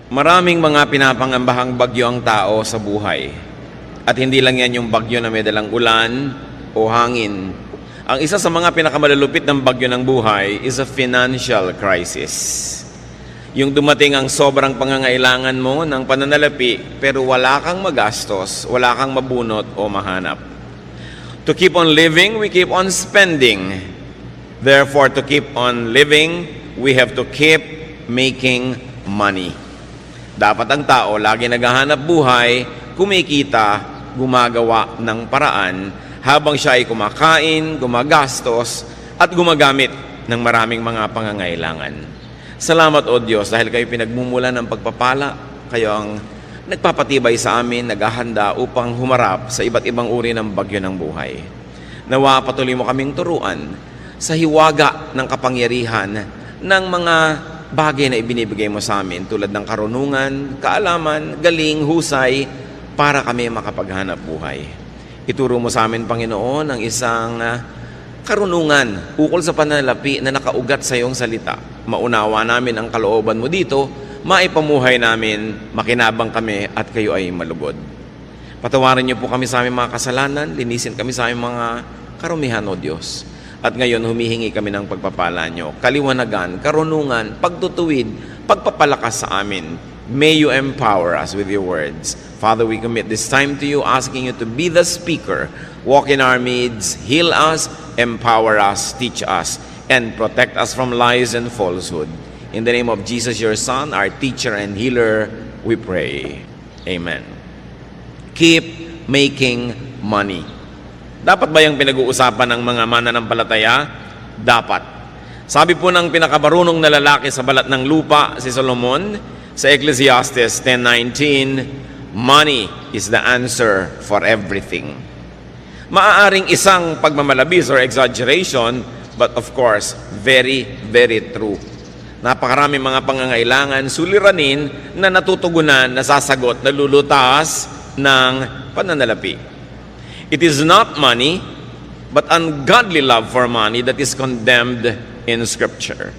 Maraming mga pinapangambahang bagyo ang tao sa buhay. At hindi lang yan yung bagyo na may dalang ulan o hangin. Ang isa sa mga pinakamalulupit ng bagyo ng buhay is a financial crisis. Yung dumating ang sobrang pangangailangan mo ng pananalapi pero wala kang magastos, wala kang mabunot o mahanap. To keep on living, we keep on spending. Therefore, to keep on living, we have to keep making money. Dapat ang tao lagi naghahanap buhay, kumikita, gumagawa ng paraan habang siya ay kumakain, gumagastos, at gumagamit ng maraming mga pangangailangan. Salamat o Diyos dahil kayo pinagmumulan ng pagpapala, kayo ang nagpapatibay sa amin, naghahanda upang humarap sa iba't ibang uri ng bagyo ng buhay. Nawa patuloy mo kaming turuan sa hiwaga ng kapangyarihan ng mga bagay na ibinibigay mo sa amin tulad ng karunungan, kaalaman, galing, husay para kami makapaghanap buhay. Ituro mo sa amin, Panginoon, ang isang karunungan ukol sa pananalapi na nakaugat sa iyong salita. Maunawa namin ang kalooban mo dito, maipamuhay namin, makinabang kami at kayo ay malugod. Patawarin niyo po kami sa aming mga kasalanan, linisin kami sa aming mga karumihan, O Diyos. At ngayon, humihingi kami ng pagpapala nyo, kaliwanagan, karunungan, pagtutuwid, pagpapalakas sa amin. May you empower us with your words. Father, we commit this time to you, asking you to be the speaker. Walk in our midst, heal us, empower us, teach us, and protect us from lies and falsehood. In the name of Jesus, your Son, our teacher and healer, we pray. Amen. Keep making money. Dapat ba yung pinag-uusapan ng mga mananampalataya? Dapat. Sabi po ng pinakabarunong na lalaki sa balat ng lupa, si Solomon, sa Ecclesiastes 10:19, money is the answer for everything. Maaaring isang pagmamalabis or exaggeration, but of course, very, very true. Napakaraming mga pangangailangan, suliranin na natutugunan, nasasagot, nalulutas ng pananalapi. It is not money, but ungodly love for money that is condemned in Scripture.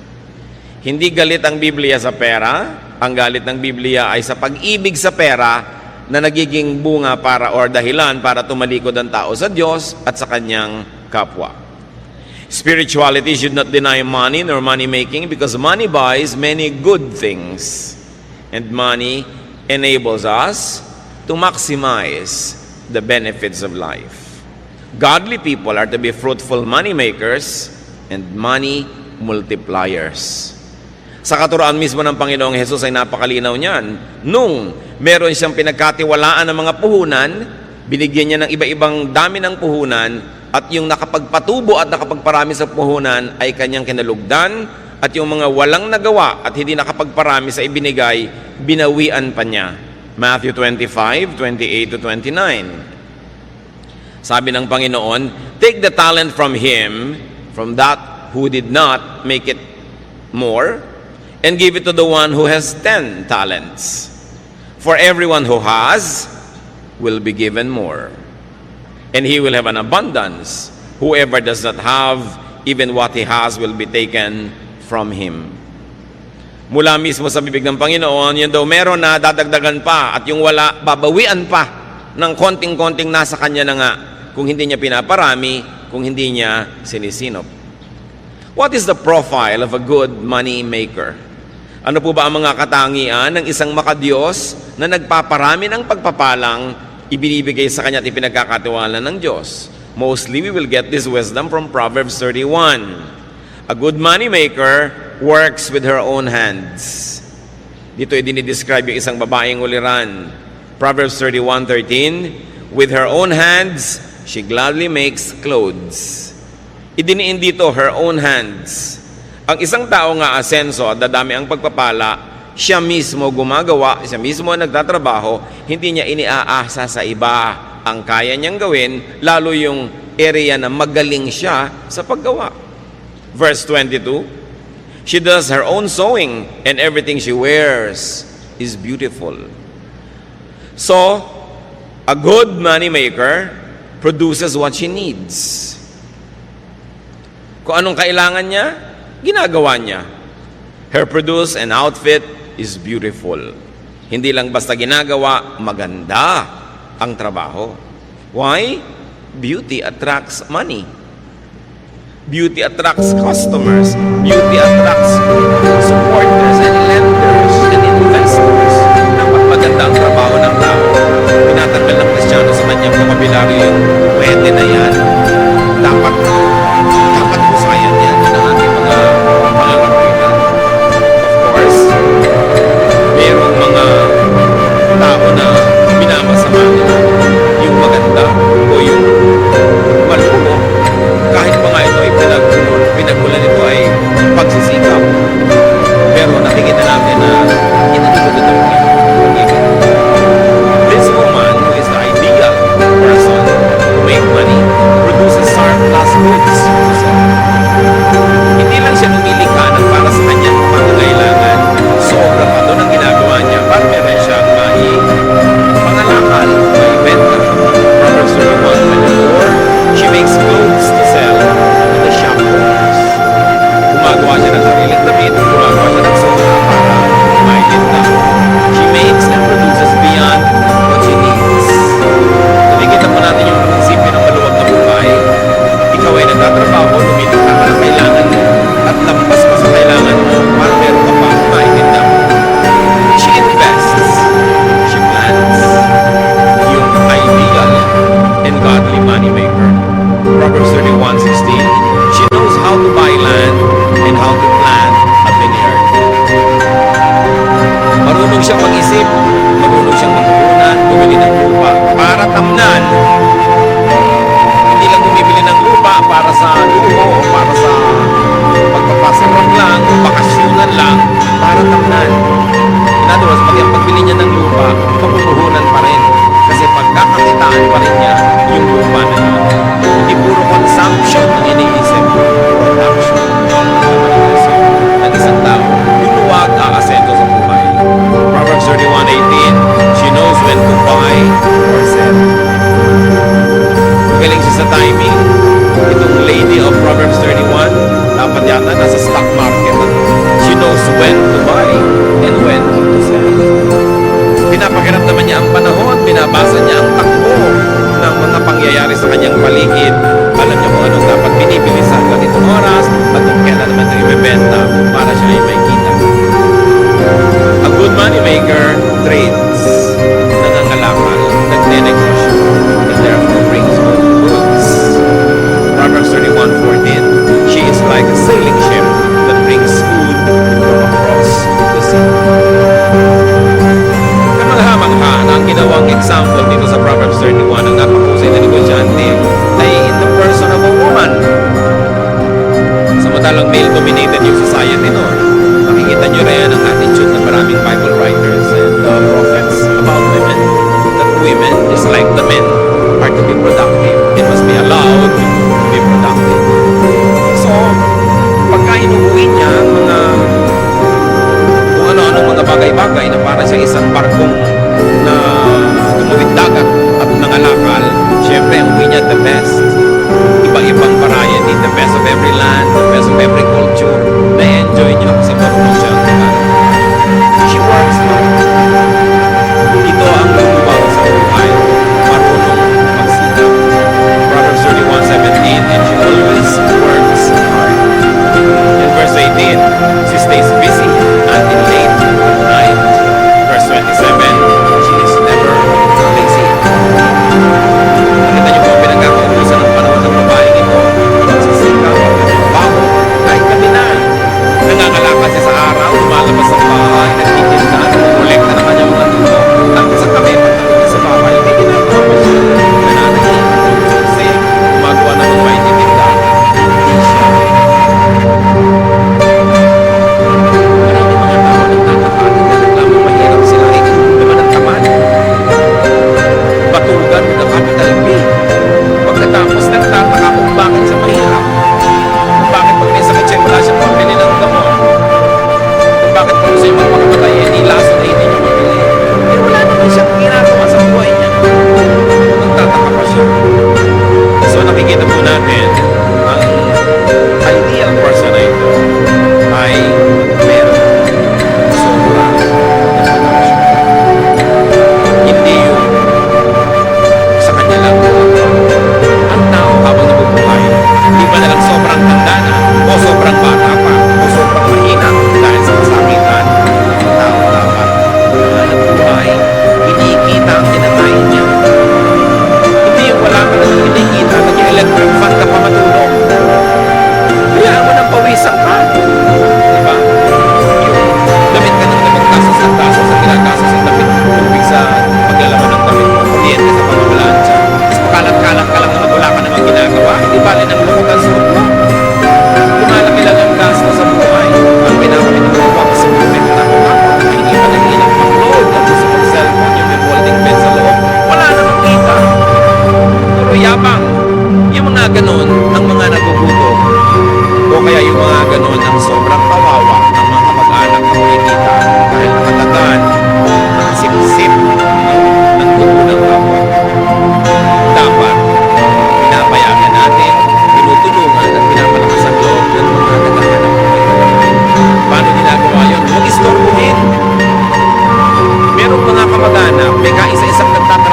Hindi galit ang Biblia sa pera. Ang galit ng Biblia ay sa pag-ibig sa pera na nagiging bunga para or dahilan para tumalikod ang tao sa Diyos at sa kanyang kapwa. Spirituality should not deny money nor money making because money buys many good things and money enables us to maximize the benefits of life. Godly people are to be fruitful money makers and money multipliers. Sa katuroan mismo ng Panginoong Hesus ay napakalinaw niyan. Nung meron siyang pinagkatiwalaan ng mga puhunan, binigyan niya ng iba-ibang dami ng puhunan at yung nakapagpatubo at nakapagparami sa puhunan ay kanyang kinalugdan at yung mga walang nagawa at hindi nakapagparami sa ibinigay, binawian pa niya. Matthew 25:28-29. Sabi ng Panginoon, take the talent from him, from that who did not make it more, and give it to the one who has 10 talents. For everyone who has will be given more, and he will have an abundance. Whoever does not have, even what he has will be taken from him. Mula mismo sa bibig ng Panginoon, yun daw meron na dadagdagan pa at yung wala, babawian pa ng konting-konting nasa kanya na nga kung hindi niya pinaparami, kung hindi niya sinisinop. What is the profile of a good money maker? Ano po ba ang mga katangian ng isang makadiyos na nagpaparami ng pagpapalang ibinibigay sa kanya at ipinagkakatiwala ng Diyos? Mostly, we will get this wisdom from Proverbs 31. A good money maker works with her own hands. Dito ay dinidescribe yung isang babaeng uliran. Proverbs 31:13, with her own hands, she gladly makes clothes. Idiniin dito, her own hands. Ang isang tao nga asenso at dadami ang pagpapala, siya mismo gumagawa, siya mismo nagtatrabaho, hindi niya iniaasa sa iba ang kaya niyang gawin, lalo yung area na magaling siya sa paggawa. Verse 22, she does her own sewing, and everything she wears is beautiful. So, a good money maker produces what she needs. Kung anong kailangan niya, ginagawa niya. Her produce and outfit is beautiful. Hindi lang basta ginagawa, maganda ang trabaho. Why? Beauty attracts money. Beauty attracts customers. Beauty attracts supporters and lenders and investors. Dapat maganda ang trabaho ng tao. Pinatanggal ng Kristiyano sa kanyang vocabulary yung pwede na yan. Dapat husayan yan ng ating mga malalapitan. Of course, mayroong mga tao na minamasama nila yung maganda o yung malumo. Kahit pa nga ito ay pinagmulan ito ay pagsisikap. Pero nakikita natin na inatulog ito ng this woman, who is the ideal person to make money, produces surplus goods. Hindi lang siya lumilikha ng para sa kanyang pangangailangan. Sobra pa doon ang ginagawa niya para meron siyang pangalakal, maibenta. Proverbs 31:24, she makes clothes to sell to the shop owners. Gumagawa siya ng sariling damit, gumagawa siya ng sobra para maibenta. She makes and produces beyond what she needs. Nakikita po natin yung prinsipyo ng maluwag na buhay. Ikaw ay nagtatrabaho, lumilikha ka ng kailangan mo, at lampas pa sa kailangan mo para meron ka pa maibenta mo. She invests, she plans, yung ideal and godly moneymaker. Proverbs 31:16, she knows how to buy land and how to plant a vineyard. Marunong siyang mag-isip, marunong siyang magpunan, bumili ng lupa para tamnan. Hindi lang bumibili ng lupa para sa luho o para sa pagpapasarap lang, bakasyonan lang, para tamnan. In other words, pagbili niya ng lupa, papupuhunan pa rin. Kasi pagkakakitaan pa rin niya yung lupa na yun. Hindi puro consumption ang iniisip. Production ng isang tao. Luluwag aasento sa buhay. Proverbs 31:18, she knows when to buy or sell. Magaling siya sa timing. Itong lady of Proverbs 31, dapat yata nasa stock market. She knows when to buy and when to sell. Pinapakiramdaman niya ang panahon, binabasa niya ang takbo ng mga pangyayari sa kanyang paligid. Alam niya kung anong dapat binibili sa ganitong oras at kung kailan naman ito ibebenta para siya ay may kita. A good money maker trades, nangangalakal, nagne-negosyo, and therefore brings good goods. Proverbs 31:14, she is like a sailing ship that brings food from across the sea. Kamangha-mangha na ang ginawang example dito sa Proverbs 31 ng napakahusay na negosyante ay in the person of a woman. Samantalang male-dominated yung society noon. Makikita nyo rin ang attitude ng maraming Bible writers and prophets about women. That women, just like the men, are to be productive. It must be allowed to be productive. So, pagka inuuwi niya ang mga kung ano-ano mga bagay-bagay na para sa isang barkong na tumawid dagat at nangalakal, syempre ang uwi niya the best. Iba-ibang variety, the best of every land, the best of every culture. Na-enjoy niya kasi marunong siya. She works hard. Ito ang lubang sa buhay. Marunong magsikap. Proverbs 31:17, and she always works hard. And verse 18, she stays busy until late at night. Verse 27, she is never lazy. Nakita niyo po pinagkakaubusan ng panahon ng babaeng ito. Magsisikap, magtrabaho, kahit gabi na. Nangangalakal siya sa araw, lumalabas sa bahay, nagtitinda, nagkolekta na kanyang mga tubo. Tapos sa kami, pagdating sa bahay, hindi ginagawa pa siya. Nananayin, kasi gumagawa na ng may titinda. Hindi siya. Maraming mga tao nagtatakatin na naglamang mahirap sila. Ito naman ang tamad. Batugan ng capital B. Pagkatapos nagtataka kung bakit siya mahirap. Kung bakit pag may sakit siya, wala siyang pambili ng gamot. Kung bakit kung sa'yo magpakamatay, hindi laso na hindi niya mabili. Eh wala naman siyang ginagawa sa buhay niya. Nagtataka pa siya. So nakikita po natin, ang ideal person na ito ay meron sobra na production.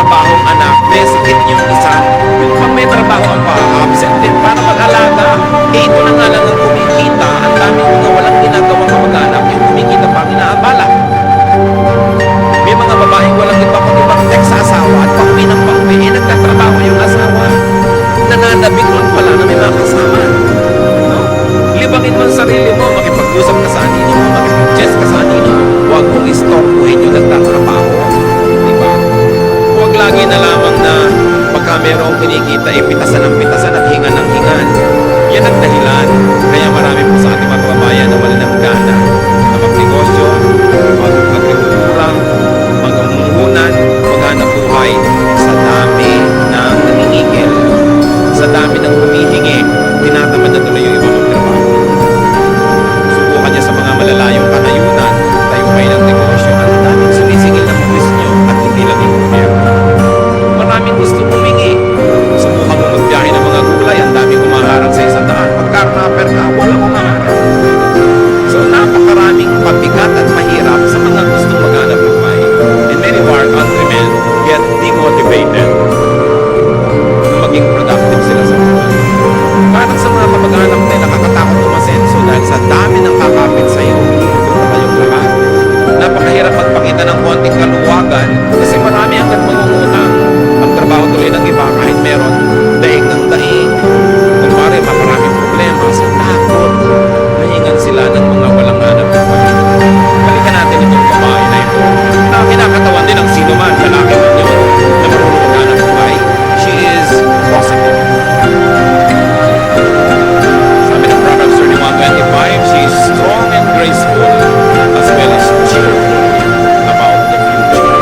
trabahong anak, may sakit yung isa. Yung pag may trabaho ang pa-absent din para mag-alaga. Ito na nga lang ang kumikita. Ang daming mga walang ginagawang kamag-anak, yung kumikita pa ang inaabala. May mga babaeng walang iba kung ibang text sa asawa at pauwi ng pauwi, nagtatrabaho yung asawa. Nananabik lang pala na may mga kasama. No? Libangin mo ang sarili mo, makipag-usap ka sa anino mo, makipag-chess ka sa anino mo. Huwag mong istorbuhin yung nagtatrabaho. Diba? Huwag lagi na lamang na pagka merong kinikita, pitasan ng pitasan at hingan ng hingan. Yan ang dahilan. Kaya marami po sa ating mga kababayan na wala ng gana na magnegosyo, mag-agrikultura, mag-amungunan, maghanap buhay sa dami ng naningigil, sa dami ng humihingi, tinatamad na tuloy yung ibang magtrabaho. Subukan niya sa mga malalayong kanayunan, tayo kayo ng negosyo, ang daming sumisingil na pulis nyo at hindi lang yung gobyerno. Maraming gusto humingi. Subukan mo magbiyahe ng mga gulay, ang daming kumaharang sa isang daan. Pagka-rapper ka, walang kumaharang. So, napakaraming pabigat at mahirap sa mga gustong maghanap buhay. And many of our countrymen get demotivated na maging productive sila sa buhay. Parang sa mga kamag-anak na nakakatakot umasenso dahil sa dami ng kakapit sa'yo, kung kayong lahat. Napakahirap magpakita ng konting kaluwagan kasi marami hanggang mangungutang. Ang trabaho tuloy ng iba kahit meron daig ng daig. Kung pare, maparaming problema sa takot. Nahingan sila ng mga walang hanap buhay. Balikan natin itong babae na ito na kinakatawan din ng sino man, lalaki man yun, na marunong maghanap buhay. She is positive. Sabi ng Proverbs 31:25, she is strong and graceful as well as cheerful about the future.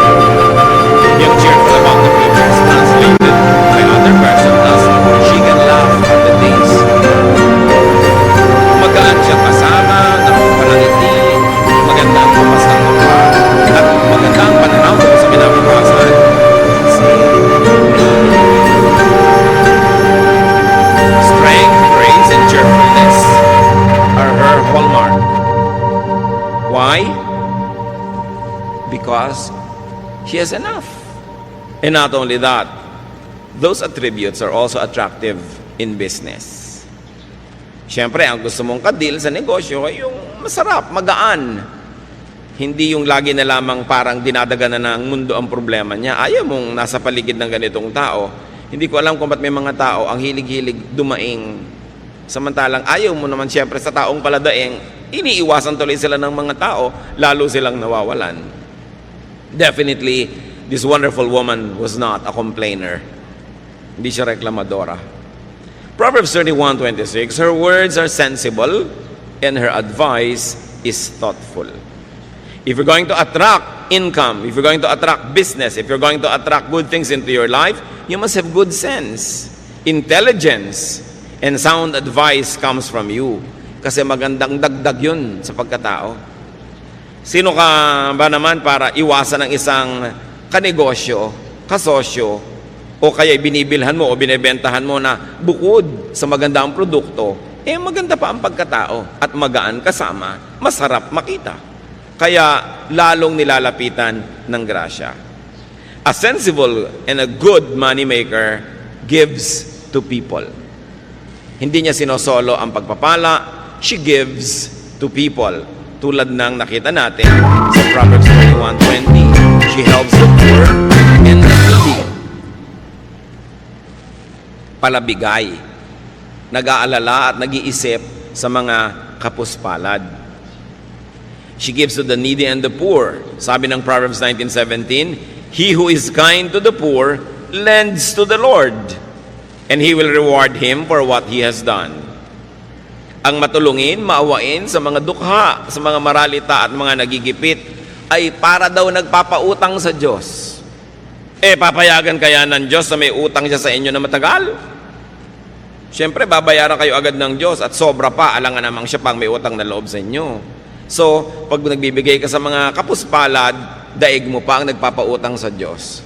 Yung cheerful about the future is translated by other person as she can laugh at the days. Magaan siya kasama, nakapalangiti, maganda ang kumas ng mukha, at maganda ang pananaw kung sa pinapapasan. Strength, grace, and cheerfulness are her hallmark. Why? Because she has enough. And not only that, those attributes are also attractive in business. Siyempre, ang gusto mong kadil sa negosyo ay yung masarap, magaan. Hindi yung lagi na lamang parang dinadaganan na ng mundo ang problema niya. Ayaw mong nasa paligid ng ganitong tao. Hindi ko alam kung ba't may mga tao ang hilig-hilig dumaing. Samantalang ayaw mo naman siyempre sa taong paladaing, iniiwasan tuloy sila ng mga tao, lalo silang nawawalan. Definitely, this wonderful woman was not a complainer. Hindi siya reklamadora. Proverbs 31:26, her words are sensible and her advice is thoughtful. If you're going to attract income, if you're going to attract business, if you're going to attract good things into your life, you must have good sense, intelligence, and sound advice comes from you. Kasi magandang dagdag yun sa pagkatao. Sino ka ba naman para iwasan ng isang kanegosyo, kasosyo, o kaya binibilhan mo o binebentahan mo na bukod sa maganda ang produkto, maganda pa ang pagkatao at magaan kasama, masarap makita. Kaya lalong nilalapitan ng grasya. A sensible and a good money maker gives to people. Hindi niya sinosolo ang pagpapala, she gives to people. Tulad ng nakita natin sa Proverbs 31:20, she helps the poor and the needy. Palabigay, nag-aalala at nag-iisip sa mga kapuspalad. She gives to the needy and the poor. Sabi ng Proverbs 19:17, he who is kind to the poor lends to the Lord, and He will reward him for what he has done. Ang matulungin, maawain sa mga dukha, sa mga maralita at mga nagigipit, ay para daw nagpapautang sa Diyos. Papayagan kaya ng Diyos na may utang siya sa inyo na matagal? Siyempre, babayaran kayo agad ng Diyos at sobra pa, alangan namang siya pang may utang na loob sa inyo. So, pag nagbibigay ka sa mga kapuspalad, daig mo pa ang nagpapautang sa Diyos.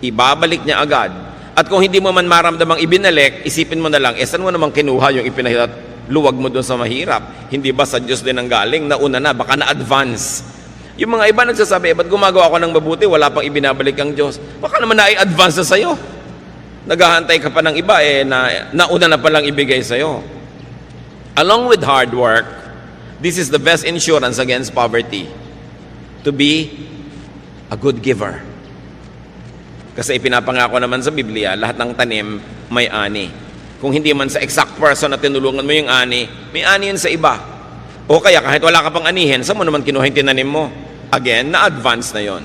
Ibabalik niya agad. At kung hindi mo man maramdamang ibinalik, isipin mo na lang, saan mo namang kinuha yung ipinahirat luwag mo doon sa mahirap? Hindi ba sa Diyos din ang galing? Nauna na, baka na-advance. Yung mga iba nagsasabi, ba't gumagawa ako ng mabuti, wala pang ibinabalik ang Diyos? Baka naman na-advance na sa'yo. Naghahantay ka pa ng iba, nauna na palang ibigay sa'yo. Along with hard work, this is the best insurance against poverty. To be a good giver. Kasi ipinapangako naman sa Biblia, lahat ng tanim may ani. Kung hindi man sa exact person na tinulungan mo yung ani, may ani yun sa iba. O kaya kahit wala ka pang anihin, saan mo naman kinuha yung tinanim mo? Again, na-advance na yon.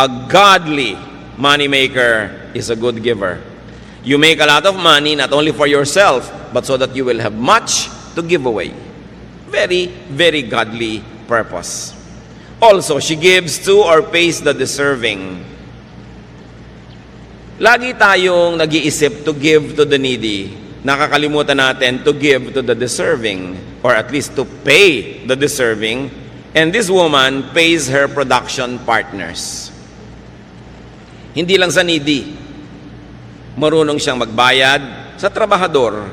A godly moneymaker is a good giver. You make a lot of money not only for yourself, but so that you will have much to give away. Very, very godly purpose. Also, she gives to or pays the deserving. Lagi tayong nag-iisip to give to the needy. Nakakalimutan natin to give to the deserving, or at least to pay the deserving. And this woman pays her production partners. Hindi lang sa needy. Marunong siyang magbayad sa trabahador.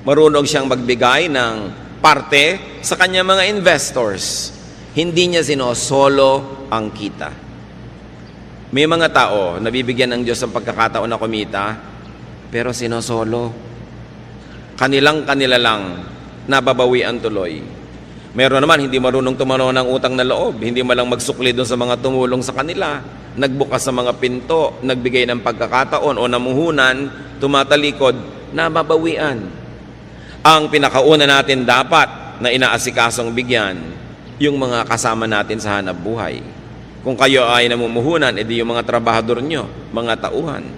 Marunong siyang magbigay ng parte sa kanyang mga investors. Hindi niya sinosolo ang kita. May mga tao na bibigyan ng Diyos ng pagkakataon na kumita, pero sinosolo. Kanila lang nababawian tuloy. Meron naman hindi marunong tumanaw ng utang na loob, hindi malang magsukli doon sa mga tumulong sa kanila, nagbukas sa mga pinto, nagbigay ng pagkakataon o namuhunan, tumatalikod, nababawian. Ang pinakauna natin dapat na inaasikasong bigyan, yung mga kasama natin sa hanap buhay. Kung kayo ay namumuhunan, edi yung mga trabahador nyo, mga tauhan.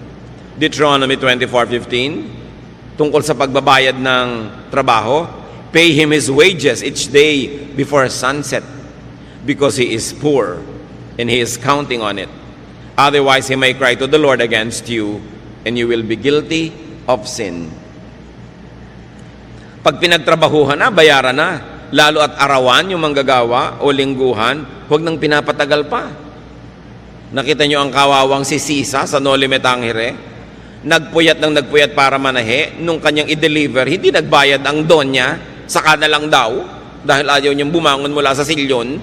Deuteronomy 24:15, tungkol sa pagbabayad ng trabaho, pay him his wages each day before sunset, because he is poor, and he is counting on it. Otherwise, he may cry to the Lord against you, and you will be guilty of sin. Pag pinagtrabahuhan na, bayaran na. Lalo at arawan yung manggagawa o lingguhan, huwag nang pinapatagal pa. Nakita nyo ang kawawang si Sisa sa Noli Me Tangere? Nagpuyat para manahe, nung kanyang i-deliver, hindi nagbayad ang don niya, saka na lang daw, dahil ayaw niyang bumangon mula sa silyon.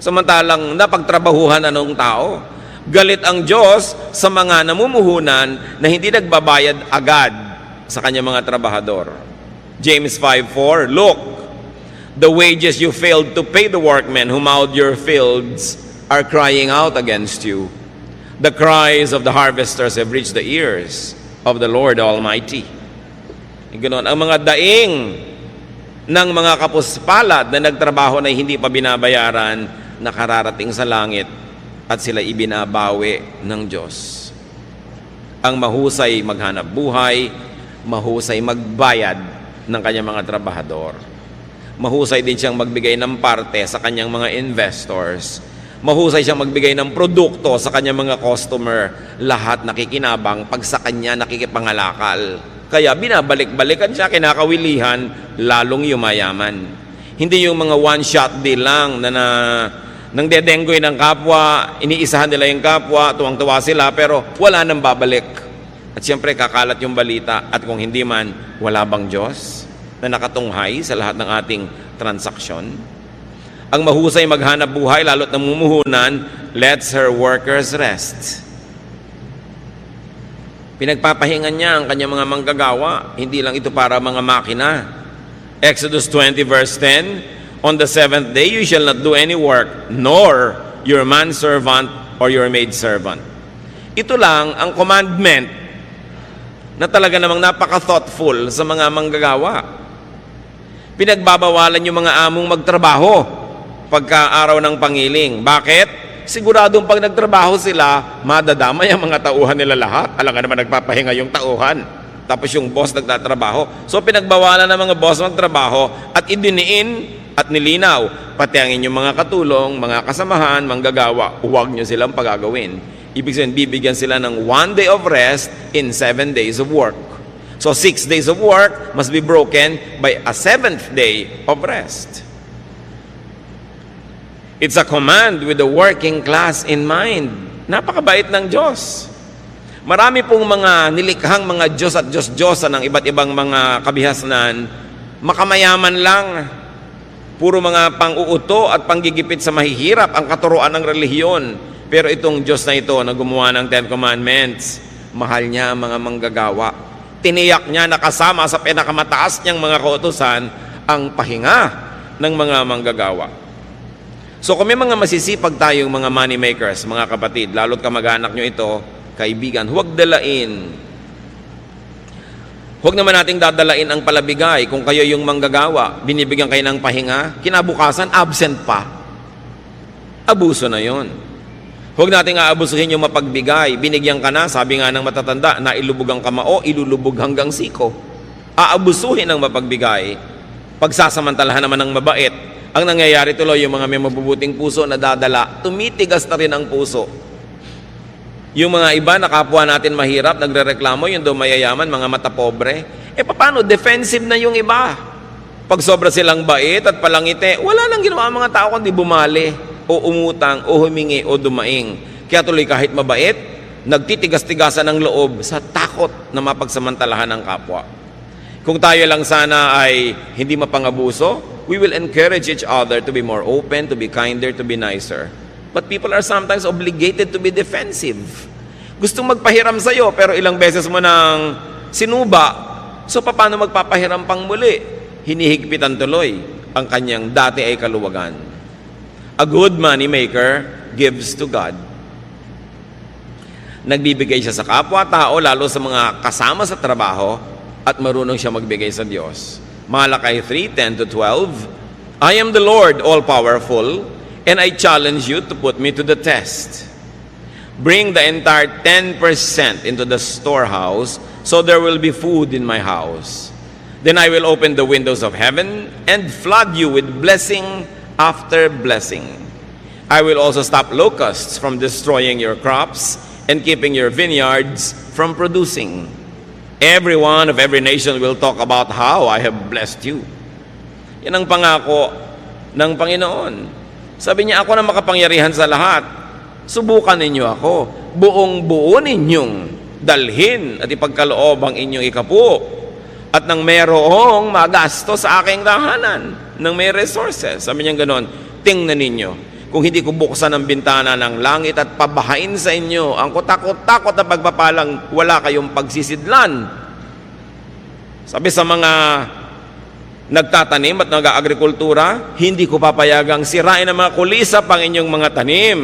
Samantalang napagtrabahuhan na ng tao. Galit ang Diyos sa mga namumuhunan na hindi nagbabayad agad sa kanyang mga trabahador. James 5:4, look, the wages you failed to pay the workmen who mowed your fields are crying out against you. The cries of the harvesters have reached the ears of the Lord Almighty. Ganoon, ang mga daing ng mga kapuspalad na nagtrabaho na hindi pa binabayaran, nakararating sa langit at sila ibinabawi ng Diyos. Ang mahusay maghanap buhay, mahusay magbayad ng kanyang mga trabahador. Mahusay din siyang magbigay ng parte sa kanyang mga investors. Mahusay siyang magbigay ng produkto sa kanyang mga customer. Lahat nakikinabang pag sa kanya nakikipangalakal. Kaya binabalik-balikan siya, kinakawilihan, lalong yumayaman. Hindi yung mga one-shot deal lang na nang dedenggoy ng kapwa, iniisahan nila yung kapwa, tuwang-tuwa sila, pero wala nang babalik. At siyempre kakalat yung balita, at kung hindi man, wala bang Diyos na nakatunghay sa lahat ng ating transaksyon? Ang mahusay maghanap buhay, lalo't namumuhunan, lets her workers rest. Pinagpapahingan niya ang kanyang mga manggagawa, hindi lang ito para mga makina. Exodus 20 verse 10, on the seventh day you shall not do any work, nor your manservant or your maidservant. Ito lang ang commandment na talaga namang napaka-thoughtful sa mga manggagawa. Pinagbabawalan yung mga among magtrabaho pagka araw ng pangiling. Bakit? Siguradong pag nagtrabaho sila, madadamay ang mga tauhan nila lahat. Alam nga naman nagpapahinga yung tauhan. Tapos yung boss nagtatrabaho. So pinagbawalan ng mga boss magtrabaho at idiniin at nilinaw. Pati ang inyong mga katulong, mga kasamahan, manggagawa, huwag nyo silang pagagawin. Ibig sabihin, bibigyan sila ng 1 day of rest in 7 days of work. So 6 days of work must be broken by a 7th day of rest. It's a command with the working class in mind. Napakabait ng Diyos. Marami pong mga nilikhang mga Diyos at Diyos-Diyosan ng iba't ibang mga kabihasnan, makamayaman lang. Puro mga pang-uuto at panggigipit sa mahihirap ang katuruan ng relihiyon. Pero itong Diyos na ito na gumawa ng Ten Commandments, mahal niya ang mga manggagawa. Tiniyak niya na kasama sa pinakamataas niyang mga kautusan ang pahinga ng mga manggagawa. So kung may mga masisipag tayong mga money makers, mga kapatid, lalo't kamag-anak nyo ito, kaibigan, huwag dalain. Huwag naman nating dadalain ang palabigay. Kung kayo yung manggagawa, binibigyan kayo ng pahinga, kinabukasan, absent pa. Abuso na yon. Huwag nating aabusuhin yung mapagbigay. Binigyan ka na, sabi nga ng matatanda, na ilubog ang kamao, ilulubog hanggang siko. Aabusuhin ang mapagbigay. Pagsasamantalahan naman ng mabait. Ang nangyayari tuloy, yung mga may mabubuting puso na dadala, tumitigas na rin ang puso. Yung mga iba na kapwa natin mahirap, nagrereklamo, yung daw mayayaman, mga mata pobre. Paano? Defensive na yung iba. Pag sobra silang bait at palangiti, wala nang ginawa ang mga tao kundi bumali, o umutang, o humingi, o dumaing. Kaya tuloy kahit mabait, nagtitigas-tigasan ng loob sa takot na mapagsamantalahan ng kapwa. Kung tayo lang sana ay hindi mapangabuso, we will encourage each other to be more open, to be kinder, to be nicer. But people are sometimes obligated to be defensive. Gustong magpahiram sa'yo, pero ilang beses mo nang sinuba. So, paano magpapahiram pang muli? Hinihigpitan tuloy ang kanyang dati ay kaluwagan. A good money maker gives to God. Nagbibigay siya sa kapwa-tao, lalo sa mga kasama sa trabaho, at marunong siya magbigay sa Diyos. Malakay 3:10-12, I am the Lord, all-powerful, and I challenge you to put me to the test. Bring the entire 10% into the storehouse, so there will be food in my house. Then I will open the windows of heaven and flood you with blessing after blessing. I will also stop locusts from destroying your crops and keeping your vineyards from producing. Everyone of every nation will talk about how I have blessed you. Yan ang pangako ng Panginoon. Sabi niya, ako na makapangyarihan sa lahat. Subukan ninyo ako. Buong-buo ninyong dalhin at ipagkaloob ang inyong ikapu. At nang mayroong magasto sa aking tahanan, nang may resources. Sabi niya gano'n, tingnan ninyo. Kung hindi ko buksan ang bintana ng langit at pabahain sa inyo ang kutakot-takot na pagpapalang wala kayong pagsisidlan. Sabi sa mga nagtatanim at nag-aagrikultura, hindi ko papayagang sirain ang mga kulisap ang inyong mga tanim.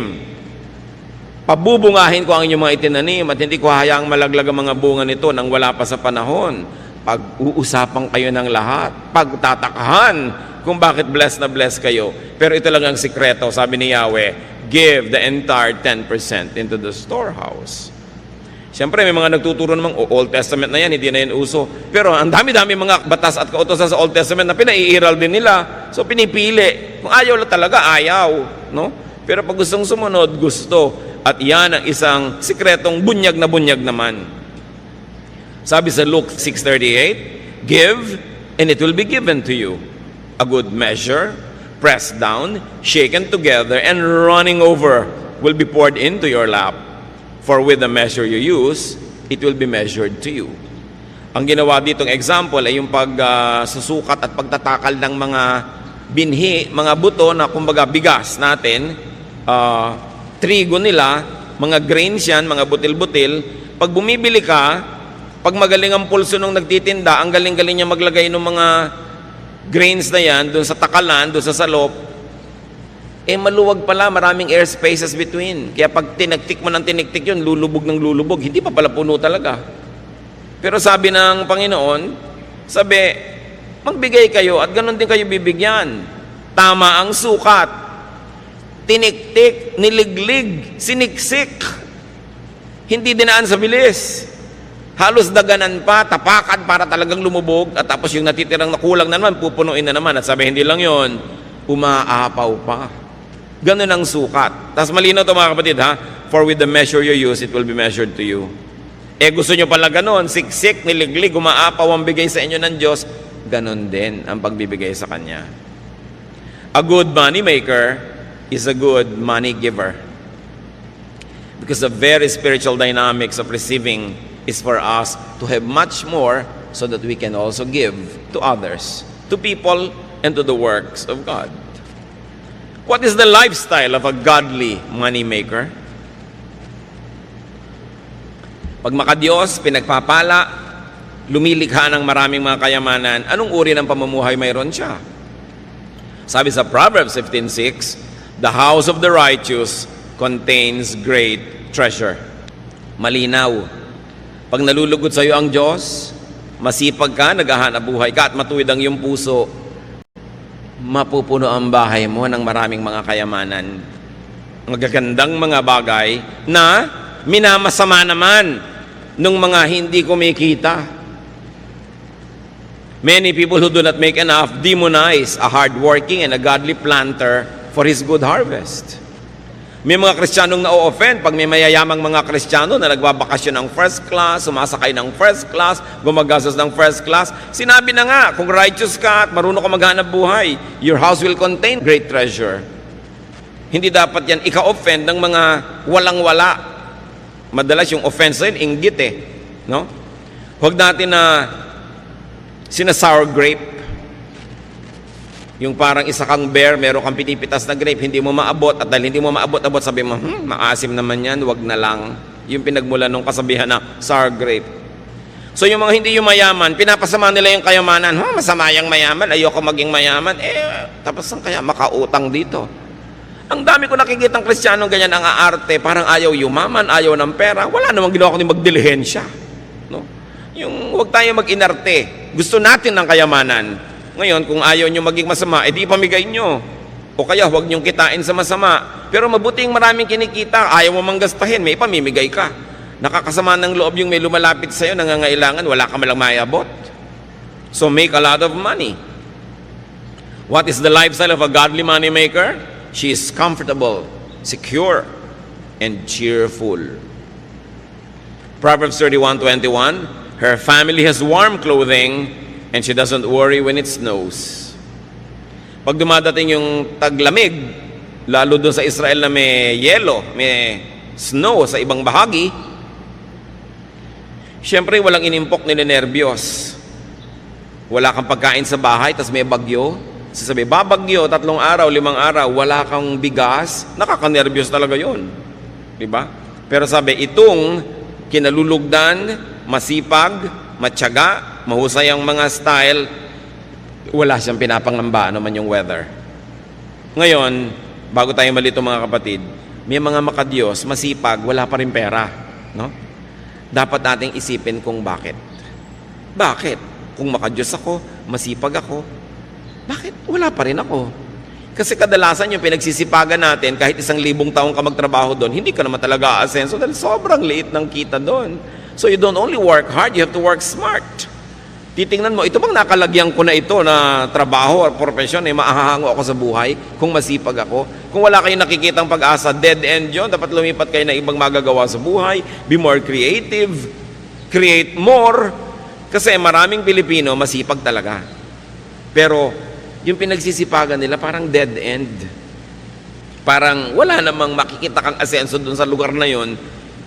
Pabubungahin ko ang inyong mga itinanim at hindi ko hayaang malaglag ang mga bunga nito nang wala pa sa panahon. Pag-uusapan kayo ng lahat, pagtatakahan kung bakit blessed na blessed kayo. Pero ito lang ang sikreto, sabi ni Yahweh, give the entire 10% into the storehouse. Siyempre, may mga nagtuturo namang, Old Testament na yan, hindi na yan uso. Pero ang dami-dami mga batas at kautosan sa Old Testament na pinaiiral din nila. So, pinipili. Kung ayaw lang talaga, ayaw. No? Pero pag gustong sumunod, gusto. At yan ang isang sikretong bunyag naman. Sabi sa Luke 6:38, give, and it will be given to you. A good measure, pressed down, shaken together, and running over will be poured into your lap. For with the measure you use, it will be measured to you. Ang ginawa ditong example ay yung pagsusukat at pagtatakal ng mga binhi, mga buto na kumbaga bigas natin, trigo nila, mga grains yan, mga butil-butil. Pag bumibili ka, pag magaling ang pulso nung nagtitinda, ang galing-galing niya maglagay ng mga grains na yan, doon sa takalan, doon sa salop, maluwag pala, maraming air spaces between. Kaya pag tinagtik mo ng tinigtik yun, lulubog ng lulubog, hindi pa pala puno talaga. Pero sabi ng Panginoon, sabi, magbigay kayo at ganun din kayo bibigyan. Tama ang sukat. Tiniktik, niliglig, siniksik. Hindi dinaan sa bilis. Halos daganan pa, tapakan para talagang lumubog, at tapos yung natitirang nakulang na naman, pupunuin na naman. At sabi, hindi lang yon, umaapaw pa. Ganun ang sukat. Tapos malinaw ito mga kapatid, ha? For with the measure you use, it will be measured to you. Gusto nyo pala ganun, siksik, niliglig, umaapaw ang bigay sa inyo ng Diyos, ganun din ang pagbibigay sa Kanya. A good money maker is a good money giver. Because the very spiritual dynamics of receiving is for us to have much more so that we can also give to others, to people and to the works of God. What is the lifestyle of a godly moneymaker? Pag makadiyos, pinagpapala, lumilikha ng maraming mga kayamanan, anong uri ng pamumuhay mayroon siya? Sabi sa Proverbs 15:6, the house of the righteous contains great treasure. Malinaw. Pag nalulugod sa iyo ang Diyos, masipag ka, naghahanap buhay ka, at matuwid ang iyong puso, mapupuno ang bahay mo ng maraming mga kayamanan. Magagandang mga bagay na minamasama naman ng mga hindi kumikita. Many people who do not make enough demonize a hardworking and a godly planter for his good harvest. May mga Kristiyanong na-offend pag may mayayamang mga Kristiyano na nagbabakasyon ng first class, sumasakay ng first class, gumagastos ng first class. Sinabi na nga, kung righteous ka at marunong ka maghanap buhay, your house will contain great treasure. Hindi dapat yan ika-offend ng mga walang-wala. Madalas yung offense na yun, inggit eh. No? Huwag natin na sina-sour grape. Yung parang isa kang bear, meron kang pinipitas na grape, hindi mo maabot, at dahil hindi mo maabot-abot, sabi mo, maasim naman yan, wag na lang. Yung pinagmula nung kasabihan na sour grape. So yung mga hindi yung mayaman, pinapasama nila yung kayamanan. Masama yung mayaman, ayoko maging mayaman. Tapos ang kaya makautang dito. Ang dami ko nakikita ng Kristiyanong ganyan ang aarte, parang ayaw yumaman, ayaw ng pera. Wala namang ginawa kundi magdilihensya. No? Yung huwag tayo mag-inarte. Gusto natin ng kayamanan. Ngayon, kung ayaw nyo maging masama, edi ipamigay nyo. O kaya, huwag nyong kitain sa masama. Pero mabuting maraming kinikita, ayaw mo manggastahin, may ipamimigay ka. Nakakasama ng loob yung may lumalapit sa'yo, nangangailangan, wala ka malang mayabot. So, make a lot of money. What is the lifestyle of a godly money maker? She is comfortable, secure, and cheerful. Proverbs 31:21, her family has warm clothing, and she doesn't worry when it snows. Pag dumadating yung taglamig, lalo doon sa Israel na may yelo, may snow sa ibang bahagi, syempre walang inimpok ninenervyos. Wala kang pagkain sa bahay, tas may bagyo. Sasabi, babagyo, 3 araw, 5 araw, wala kang bigas, nakakanervyos talaga yun. Diba? Pero sabi, itong kinalulugdan, masipag, matyaga, mahusay ang mga style, wala siyang pinapangamba ano man yung weather. Ngayon, bago tayo malito mga kapatid, may mga makadiyos, masipag, wala pa rin pera. No? Dapat nating isipin kung bakit. Bakit? Kung makadiyos ako, masipag ako, bakit wala pa rin ako? Kasi kadalasan yung pinagsisipagan natin, kahit 1,000 taong ka magtrabaho doon, hindi ka naman talaga aasenso dahil sobrang liit ng kita doon. So you don't only work hard, you have to work smart. Titingnan mo, ito bang nakalagyan ko na ito na trabaho or profesyon, maahahango ako sa buhay kung masipag ako? Kung wala kayong nakikitang pag-asa, dead end yun, dapat lumipat kayo na ibang magagawa sa buhay, be more creative, create more, kasi maraming Pilipino masipag talaga. Pero yung pinagsisipagan nila parang dead end. Parang wala namang makikita kang asenso dun sa lugar na yun,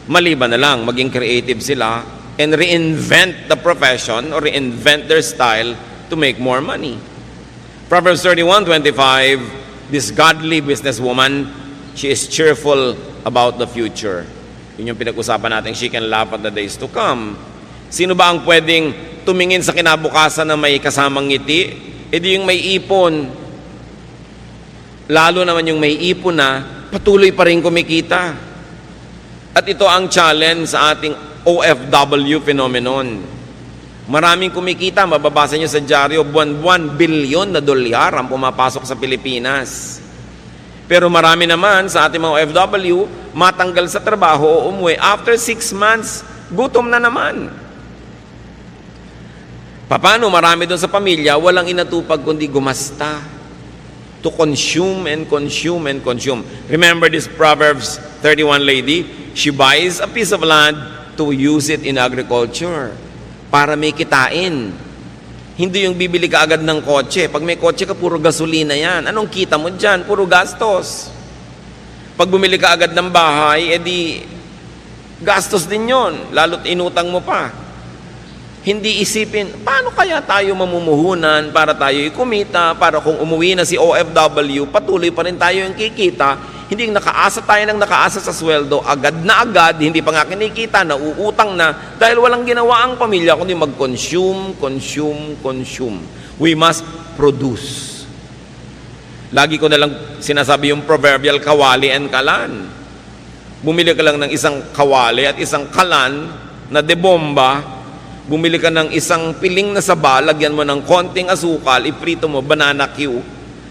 maliban na lang maging creative sila and reinvent the profession or reinvent their style to make more money. Proverbs 31:25, this godly businesswoman, she is cheerful about the future. Yun yung pinag-usapan natin, she can laugh at the days to come. Sino ba ang pwedeng tumingin sa kinabukasan na may kasamang ngiti? E di yung may ipon, lalo naman yung may ipon na patuloy pa rin kumikita. At ito ang challenge sa ating OFW phenomenon. Maraming kumikita, mababasa nyo sa dyaryo, buwan-buwan, bilyon na dolyar ang pumapasok sa Pilipinas. Pero marami naman sa ating mga OFW, matanggal sa trabaho o umuwi, after 6 months, gutom na naman. Paano marami doon sa pamilya, walang inatupag kundi gumasta. To consume and consume and consume. Remember this Proverbs 31 lady? She buys a piece of land to use it in agriculture. Para may kitain. Hindi yung bibili ka agad ng kotse. Pag may kotse ka, puro gasolina yan. Anong kita mo dyan? Puro gastos. Pag bumili ka agad ng bahay, edi gastos din yon. Lalo't inutang mo pa. Hindi isipin, paano kaya tayo mamumuhunan para tayo kumita, para kung umuwi na si OFW, patuloy pa rin tayo yung kikita. Hindi nakaasa tayo ng nakaasa sa sweldo, agad na agad, hindi pa nga kinikita, nauutang na, dahil walang ginawa ang pamilya, kundi mag-consume, consume, consume. We must produce. Lagi ko na lang sinasabi yung proverbial kawali and kalan. Bumili ka lang ng isang kawali at isang kalan na debomba, bumili ka ng isang piling na saba, lagyan mo ng konting asukal, iprito mo, banana Q.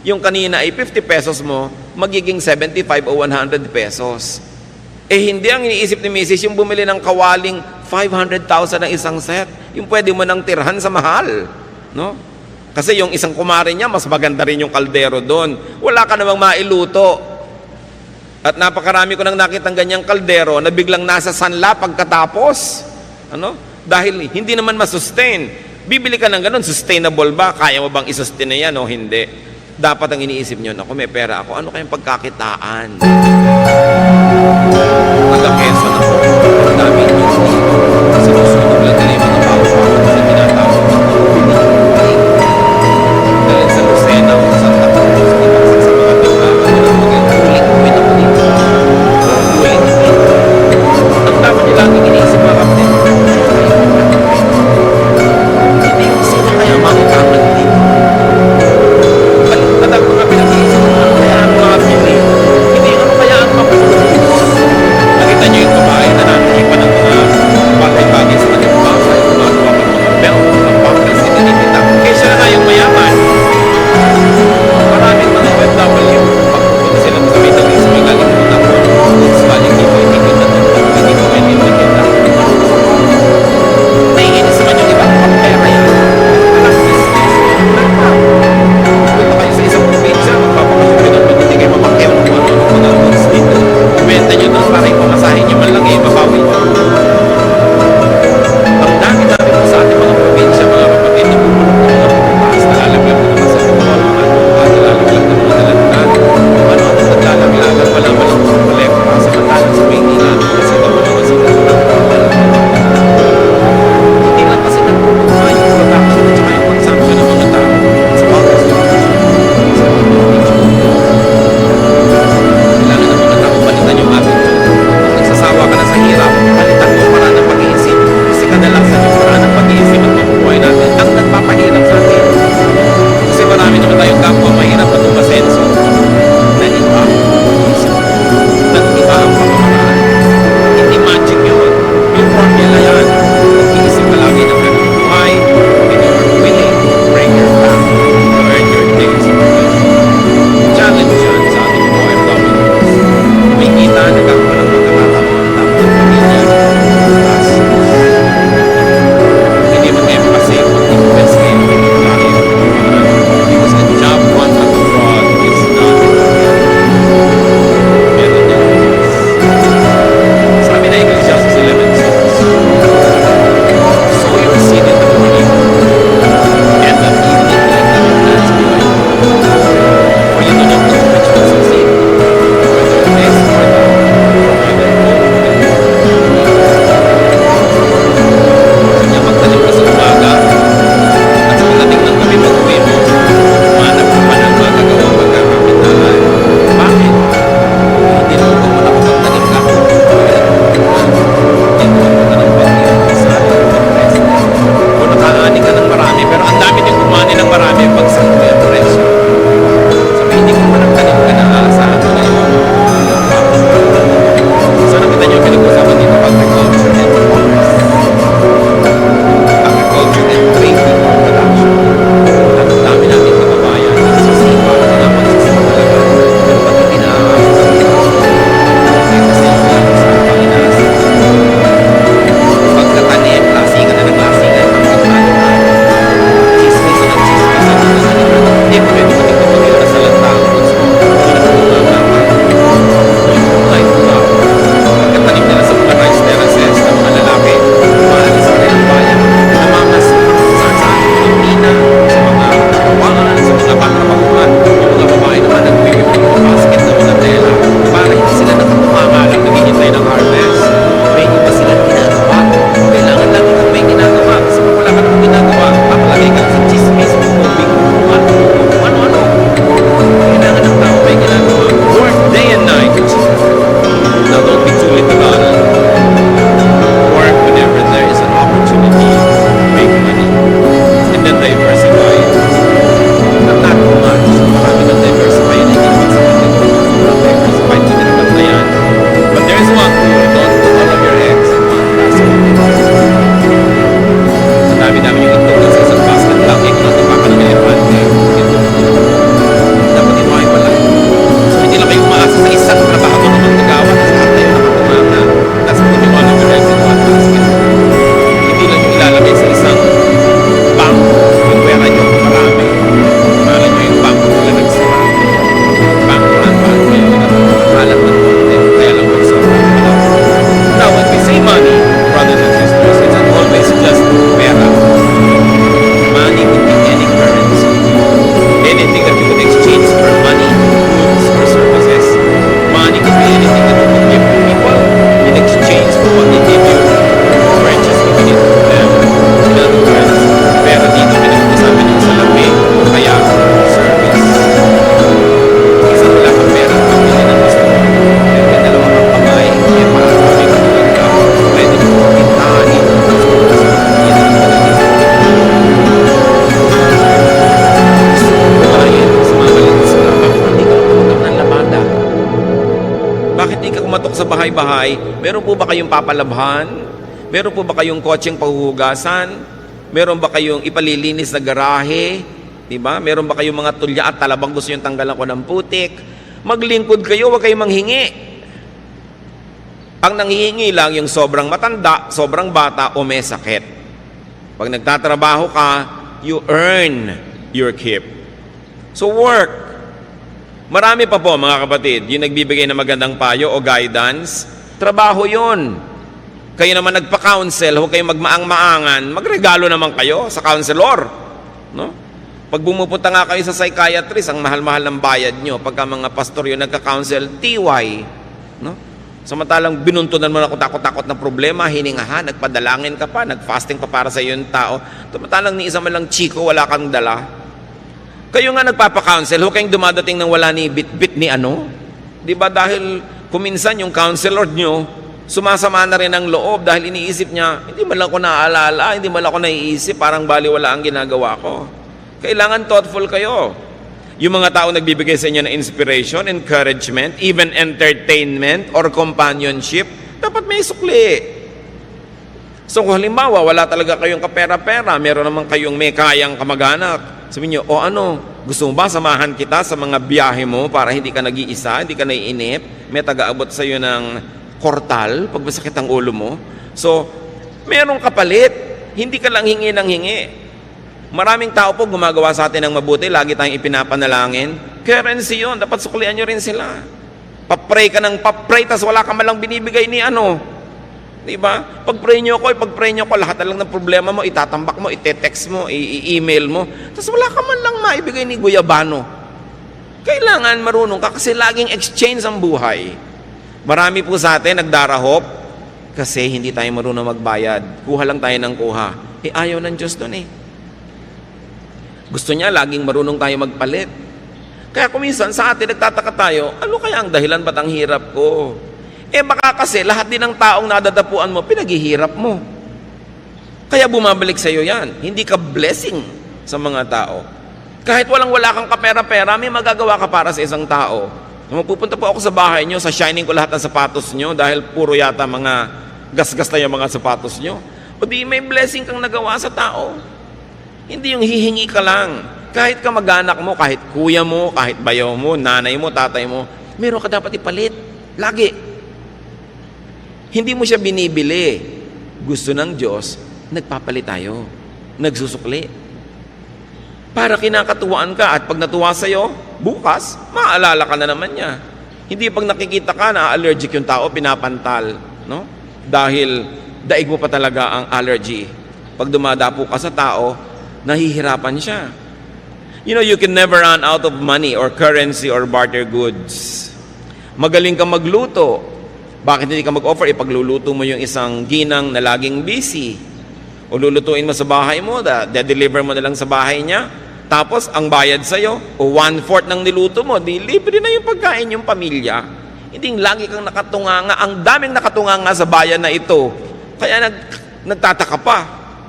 Yung kanina ay 50 pesos mo, magiging 75 o 100 pesos. Eh hindi ang iniisip ni Mrs. yung bumili ng kawaling 500,000 ang isang set. Yung pwede mo nang tirhan sa mahal. No? Kasi yung isang kumare niya, mas maganda rin yung kaldero doon. Wala ka namang mailuto. At napakarami ko nang nakitang ganyang kaldero na biglang nasa sanla pagkatapos. Ano? Dahil hindi naman masustain. Bibili ka ng ganun, sustainable ba? Kaya mo bang isustain na yan o hindi? Dapat ang iniisip nyo, ako may pera ako, ano kayang pagkakitaan? Taga-Quezon ako, ang daming news dito. Sinusunog lang nila yung mga bago-bago kasi tinatawag ng dahil sa Lucena o sa Santa Cruz, tinasag sa mga tindahan na huling-huwin ako dito. Huling-huwin. Ang dapat nyo laging iniisip mga kapatid. Hindi yung sino kaya makikaman dito. At ang mga pinag-iisip, ano kaya ang mga pili? Hindi, ano kaya ang mapulis? Nakita nyo yung babae na nakikipan ng mga bagay pumatok sa bahay-bahay, meron po ba kayong papalabhan? Meron po ba kayong kotseng pahuhugasan? Meron ba kayong ipalilinis na garahe? Diba? Meron ba kayong mga tulya at talabang gusto yung tanggalan ko ng putik? Maglingkod kayo, huwag kayong manghingi. Ang nanghihingi lang yung sobrang matanda, sobrang bata o may sakit. Pag nagtatrabaho ka, you earn your keep. So work. Marami pa po mga kapatid, yung nagbibigay ng magandang payo o guidance, trabaho yon. Kayo naman nagpa-counsel, huwag kayong magmaang-maangan, magregalo naman kayo sa counselor. No? Pag bumupunta nga kayo sa psychiatrist, ang mahal-mahal ng bayad nyo. Pagka mga pastor yun nagka-counsel, TY. No? Samantalang binuntunan mo na takot-takot na problema, hiningahan, nagpadalangin ka pa, nag-fasting pa para sa iyong tao. Samantalang ni isa man lang chiko, wala kang dala. Kayo nga nagpapa-counsel, huwag kayong dumadating ng wala ni bit-bit ni ano. Di ba dahil kuminsan yung counselor nyo, sumasama na rin ang loob dahil iniisip niya, hindi man lang ako naaalala, hindi man lang ako naiisip, parang baliwala ang ginagawa ko. Kailangan thoughtful kayo. Yung mga tao nagbibigay sa inyo ng inspiration, encouragement, even entertainment or companionship, dapat may sukli. So kung halimbawa, wala talaga kayong kapera-pera, meron naman kayong may kayang kamag-anak, sabihin nyo, o ano, gusto mo ba samahan kita sa mga biyahe mo para hindi ka nag-iisa, hindi ka naiinip, may taga-abot sa iyo ng kortal pag masakit ang ulo mo. So, merong kapalit. Hindi ka lang hingi ng hingi. Maraming tao po gumagawa sa atin ng mabuti, lagi tayong ipinapanalangin. Currency yun, dapat suklian nyo rin sila. Papray ka ng papray, tas wala ka malang binibigay ni ano. Diba? Pag-pray nyo ko, lahat na lang ng problema mo, itatambak mo, ite-text mo, i-email mo, tas wala ka man lang maibigay ni Guyabano. Kailangan marunong ka kasi laging exchange ang buhay. Marami po sa atin nagdarahop kasi hindi tayo marunong magbayad. Kuha lang tayo ng kuha. Ayaw ng Diyos doon eh. Gusto niya laging marunong tayo magpalit. Kaya kuminsan sa atin nagtataka tayo, ano kaya ang dahilan ba't ang hirap ko? Baka kasi lahat din ng taong nadadapuan mo, pinaghihirap mo. Kaya bumabalik sa iyo yan. Hindi ka blessing sa mga tao. Kahit wala kang kapera-pera, may magagawa ka para sa isang tao. Nung pupunta po ako sa bahay nyo, sa shining ko lahat ng sapatos nyo dahil puro yata mga gas-gas na yung mga sapatos nyo. O di may blessing kang nagawa sa tao. Hindi yung hihingi ka lang. Kahit kamag-anak mo, kahit kuya mo, kahit bayaw mo, nanay mo, tatay mo, meron ka dapat ipalit. Lagi. Hindi mo siya binibili. Gusto ng Diyos, nagpapalit tayo. Nagsusukli. Para kinakatuwaan ka at pag natuwa sa'yo, bukas, maaalala ka na naman niya. Hindi pag nakikita ka na allergic yung tao, pinapantal. No? Dahil daig mo pa talaga ang allergy. Pag dumadapo ka sa tao, nahihirapan siya. You know, you can never run out of money or currency or barter goods. Magaling ka magluto. Bakit hindi ka mag-offer? Ipagluluto mo yung isang ginang na laging busy. O lulutuin mo sa bahay mo, de-deliver mo na lang sa bahay niya. Tapos, ang bayad sa'yo, o 1/4 ng niluto mo, di libre na yung pagkain yung pamilya. Hindi lagi kang nakatunganga. Ang daming nakatunganga sa bayan na ito. Kaya nagtataka pa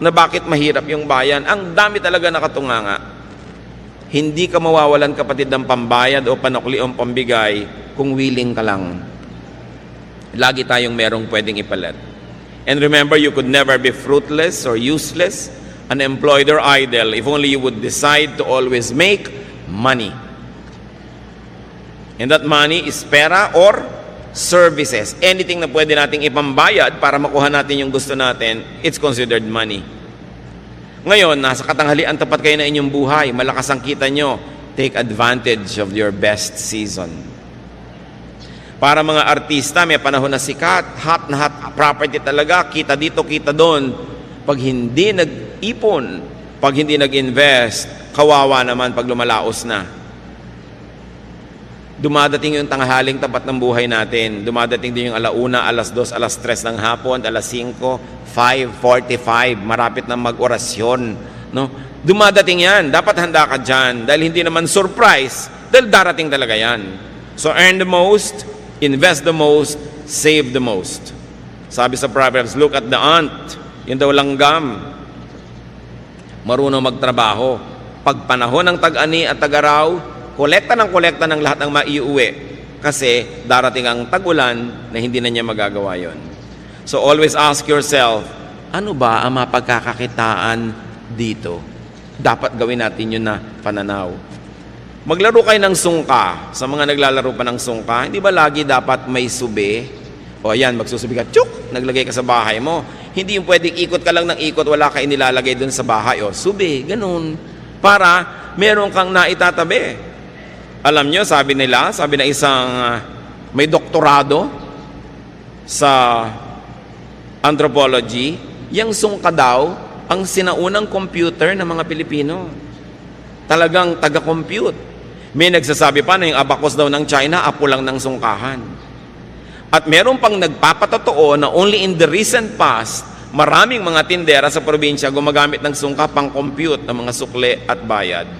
na bakit mahirap yung bayan. Ang dami talaga nakatunganga. Hindi ka mawawalan, kapatid, ng pambayad o panukli o pambigay kung willing ka lang. Lagi tayong merong pwedeng ipalit. And remember, you could never be fruitless or useless, unemployed or idle if only you would decide to always make money. And that money is pera or services. Anything na pwede nating ipambayad para makuha natin yung gusto natin, it's considered money. Ngayon, nasa katanghalian, tapat kayo na inyong buhay, malakas ang kita nyo, take advantage of your best season. Para mga artista, may panahon na sikat, hot na hot property talaga, kita dito, kita doon. Pag hindi nag-ipon, pag hindi nag-invest, kawawa naman pag lumalaos na. Dumadating yung tanghaling tapat ng buhay natin. Dumadating din yung alauna, alas 2, alas 3 ng hapon, alas 5, 5:45, marapit na mag-orasyon. No? Dumadating yan. Dapat handa ka dyan. Dahil hindi naman surprise. Dahil darating talaga yan. So earn the most, invest the most, save the most. Sabi sa Proverbs, look at the ant. Yun daw langgam. Marunong magtrabaho. Pag panahon ng tag-ani at tag-araw, kolekta ng lahat ng maiuwi. kasi darating ang tag-ulan na hindi na niya magagawa yon. So always ask yourself, ano ba ang mapagkakakitaan dito? Dapat gawin natin yun na pananaw. Maglaro kayo ng sungka. Sa mga naglalaro pa ng sungka, hindi ba lagi dapat may sube? O ayan, magsusubi ka, tsuk, naglagay ka sa bahay mo. Hindi yung pwedeng ikot ka lang ng ikot, wala ka inilalagay dun sa bahay. O, sube, ganun. Para meron kang naitatabi. Alam nyo, sabi na isang may doktorado sa anthropology, yung sungka daw, ang sinaunang computer ng mga Pilipino. Talagang taga-compute. May nagsasabi pa na yung abacus daw ng China, apo lang ng sungkahan. At meron pang nagpapatotoo na only in the recent past, maraming mga tindera sa probinsya gumagamit ng sungka pang compute ng mga sukle at bayad.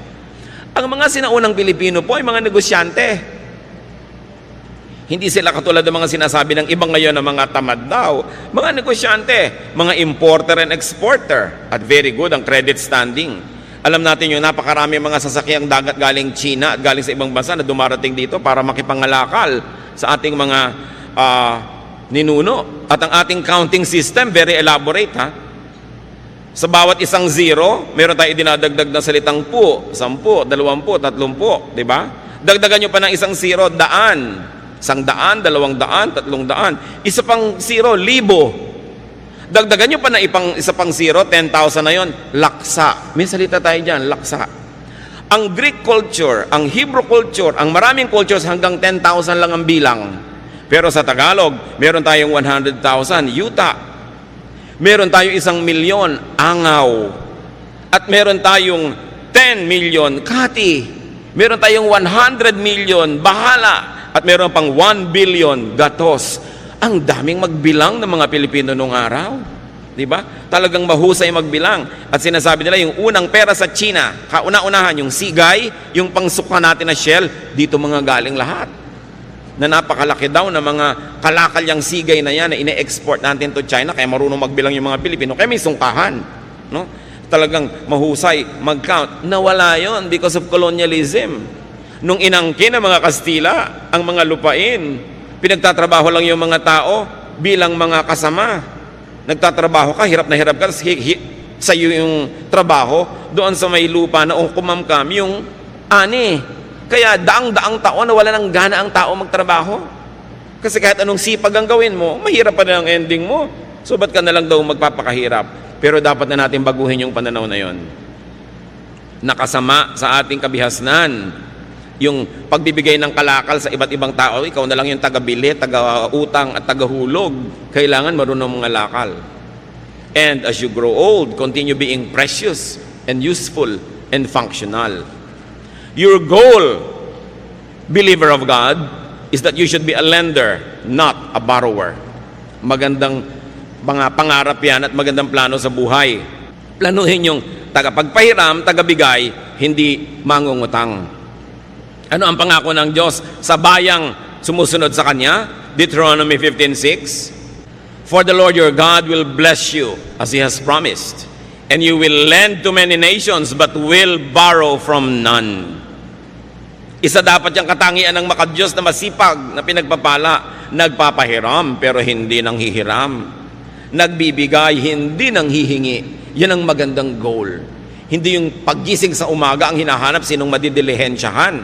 Ang mga sinaunang Pilipino po ay mga negosyante. Hindi sila katulad ng mga sinasabi ng ibang ngayon na mga tamad daw. Mga negosyante, mga importer and exporter, at very good ang credit standing. Alam natin yung napakarami mga sasakyang dagat galing China at galing sa ibang bansa na dumarating dito para makipangalakal sa ating mga ninuno. At ang ating counting system, very elaborate, ha? Sa bawat isang zero, meron tayo dinadagdag na salitang po, 10, 20, 30, di ba? Dagdagan nyo pa ng isang zero, daan. 100, 200, 300. Isa pang zero, 1,000. Dagdagan nyo pa na isa pang zero, 10,000 na yon, laksa. May salita tayo dyan, laksa. Ang Greek culture, ang Hebrew culture, ang maraming cultures hanggang 10,000 lang ang bilang. Pero sa Tagalog, meron tayong 100,000, yuta. Meron tayong 1,000,000, angaw. At meron tayong 10 million, kati. Meron tayong 100 million, bahala. At meron pang 1 billion, gatos. Ang daming magbilang ng mga Pilipino noong araw. Di ba? Talagang mahusay magbilang. At sinasabi nila, yung unang pera sa China, kauna-unahan, yung sigay, yung pangsuka natin na shell, dito mga galing lahat. Na napakalaki daw na mga kalakalyang sigay na yan na ine-export natin to China, kaya marunong magbilang yung mga Pilipino, kaya may sungkahan. No? Talagang mahusay mag-count. Nawala yon because of colonialism. Nung inangkin ng mga Kastila, ang mga lupain, pinagtatrabaho lang yung mga tao bilang mga kasama. Nagtatrabaho ka, hirap na hirap ka, sa iyo yung trabaho, doon sa may lupa na kumamkam yung ani. Kaya daang-daang taon na wala ng gana ang tao magtrabaho. Kasi kahit anong sipag ang gawin mo, mahirap pa na ang ending mo. So ba't ka na lang daw magpapakahirap? Pero dapat na natin baguhin yung pananaw na yon. Nakasama sa ating kabihasnan yung pagbibigay ng kalakal sa iba't ibang tao. Ikaw na lang yung taga-bili, taga-utang at taga-hulog. Kailangan marunong mga lakal. And as you grow old, continue being precious and useful and functional. Your goal, believer of God, is that you should be a lender, not a borrower. Magandang mga pangarap yan at magandang plano sa buhay. Planuhin yung tagapagpahiram, tagabigay, hindi mangungutang. Ano ang pangako ng Diyos sa bayang sumusunod sa Kanya? Deuteronomy 15:6. For the Lord your God will bless you as He has promised, and you will lend to many nations but will borrow from none. Isa dapat yung katangian ng makadiyos na masipag na pinagpapala, nagpapahiram pero hindi nang hihiram. Nagbibigay, hindi nang hihingi. Yan ang magandang goal. Hindi yung paggising sa umaga ang hinahanap sinong madidilihensyahan.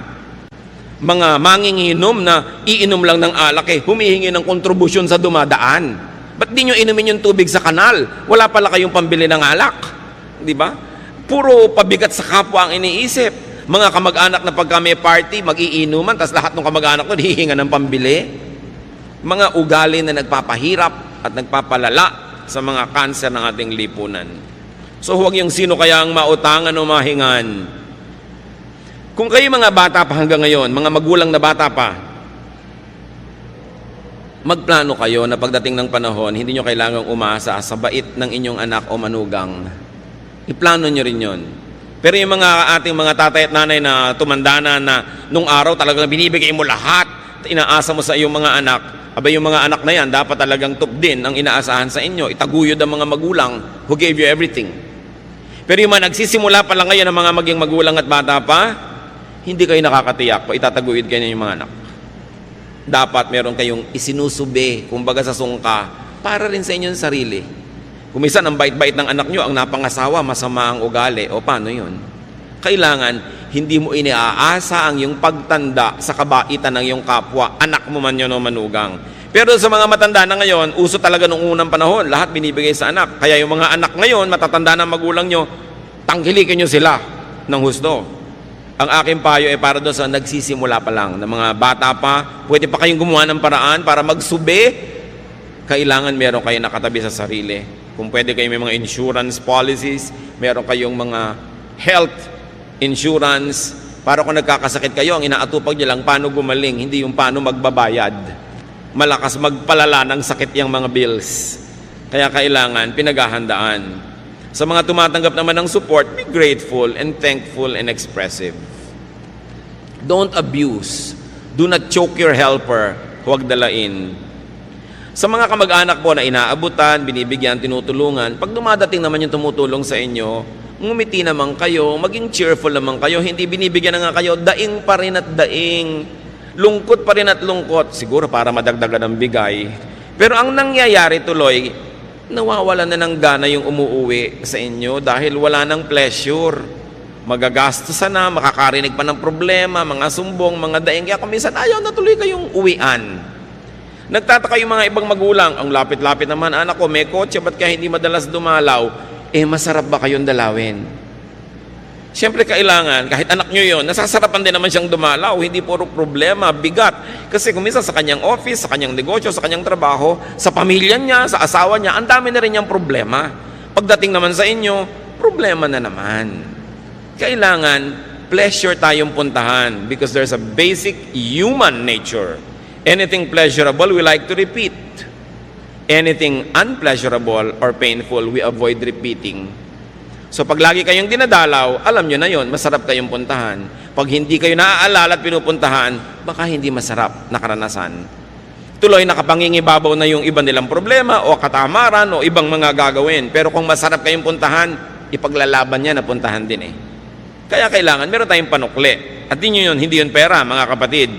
Mga manginginom na iinom lang ng alak humihingi ng kontribusyon sa dumadaan. Ba't di nyo inumin yung tubig sa kanal? Wala pala kayong pambili ng alak. Di ba? Puro pabigat sa kapwa ang iniisip. Mga kamag-anak na pagka may party, mag-iinuman, tas lahat ng kamag-anak ko hihinga ng pambili. Mga ugali na nagpapahirap at nagpapalala sa mga kanser ng ating lipunan. So huwag yung sino kaya ang mautangan o mahingan. Kung kayo mga bata pa hanggang ngayon, mga magulang na bata pa, magplano kayo na pagdating ng panahon, hindi nyo kailangang umasa sa bait ng inyong anak o manugang. Iplano nyo rin yon. Pero yung mga ating mga tatay at nanay na tumanda na nung araw talagang binibigay mo lahat, inaasa mo sa iyong mga anak, abay yung mga anak na yan, dapat talagang top din ang inaasahan sa inyo. Itaguyod ang mga magulang who gave you everything. Pero yung mga nagsisimula pa lang ngayon ng mga maging magulang at bata pa, hindi kayo nakakatiyak pa itataguyod kayo ng mga anak. dapat meron kayong isinusubi, kumbaga sa sungka, para rin sa inyong sarili. Kung minsan ang bait-bait ng anak nyo, ang napangasawa, masama ang ugali, o paano yun? Kailangan, hindi mo iniaasa ang iyong pagtanda sa kabaitan ng iyong kapwa, anak mo man yun o manugang. Pero sa mga matanda na ngayon, uso talaga nung unang panahon, lahat binibigay sa anak. Kaya yung mga anak ngayon, matatanda ng magulang nyo, tangkilikin nyo sila ng husto. Ang aking payo ay para doon sa nagsisimula pa lang, na mga bata pa, pwede pa kayong gumawa ng paraan para magsubi. Kailangan meron kayo nakatabi sa sarili. Kung pwede kayo may mga insurance policies, meron kayong mga health insurance, para kung nagkakasakit kayo, ang inaatupag niya lang paano gumaling, hindi yung paano magbabayad. Malakas magpalala ng sakit yung mga bills. Kaya kailangan pinaghahandaan. Sa mga tumatanggap naman ng support, be grateful and thankful and expressive. Don't abuse. Do not choke your helper. Huwag dalain. Sa mga kamag-anak po na inaabutan, binibigyan, tinutulungan, pag dumadating naman yung tumutulong sa inyo, ngumiti naman kayo, maging cheerful naman kayo, hindi binibigyan na nga kayo, daing pa rin at daing, lungkot pa rin at lungkot, siguro para madagdagan ng bigay. Pero ang nangyayari tuloy, nawawala na ng gana yung umuuwi sa inyo dahil wala ng pleasure. Magagastos na, makakarinig pa ng problema, mga sumbong, mga daing, kaya kuminsan ayaw na tuloy kayong uwian. Nagtataka yung mga ibang magulang, ang lapit-lapit naman, anak ko, may kotse, ba't kaya hindi madalas dumalaw? Masarap ba kayong dalawin? Siyempre kailangan, kahit anak nyo yun, nasasarapan din naman siyang dumalaw, hindi puro problema, bigat. Kasi kung minsan sa kanyang office, sa kanyang negosyo, sa kanyang trabaho, sa pamilya niya, sa asawa niya, ang dami na rin niyang problema. Pagdating naman sa inyo, problema na naman. Kailangan, pleasure tayong puntahan because there's a basic human nature. Anything pleasurable, we like to repeat. Anything unpleasurable or painful, we avoid repeating. So pag lagi kayong dinadalaw, alam nyo na yon, masarap kayong puntahan. Pag hindi kayo naaalala at pinupuntahan, baka hindi masarap na karanasan. Tuloy nakapangingibabaw na yung iba nilang problema o katamaran o ibang mga gagawin. Pero kung masarap kayong puntahan, ipaglalaban niya na puntahan din eh. Kaya kailangan, meron tayong panukli. At hindi yun pera, mga kapatid.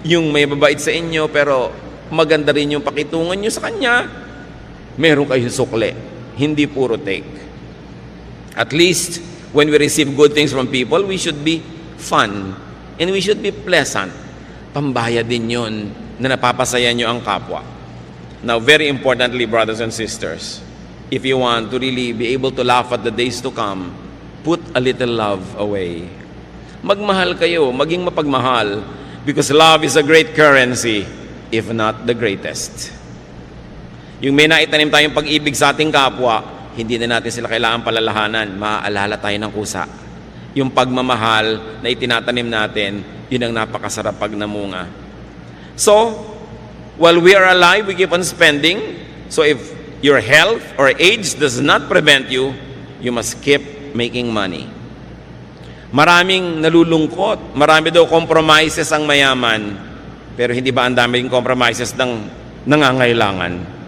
Yung may babait sa inyo, pero maganda rin yung pakitungan nyo sa kanya, meron kayong sukli, hindi puro take. At least, when we receive good things from people, we should be fun, and we should be pleasant. Pambaya din yun na napapasaya nyo ang kapwa. Now, very importantly, brothers and sisters, if you want to really be able to laugh at the days to come, put a little love away. Magmahal kayo, maging mapagmahal, because love is a great currency, if not the greatest. Yung may naitanim tayong pag-ibig sa ating kapwa, hindi na natin sila kailangan palalahanan, maaalala tayo ng kusa. Yung pagmamahal na itinatanim natin, yun ang napakasarap pag namunga. So, while we are alive, we keep on spending. So if your health or age does not prevent you, you must keep making money. Maraming nalulungkot, marami daw compromises ang mayaman, pero hindi ba ang daming compromises ng nangangailangan?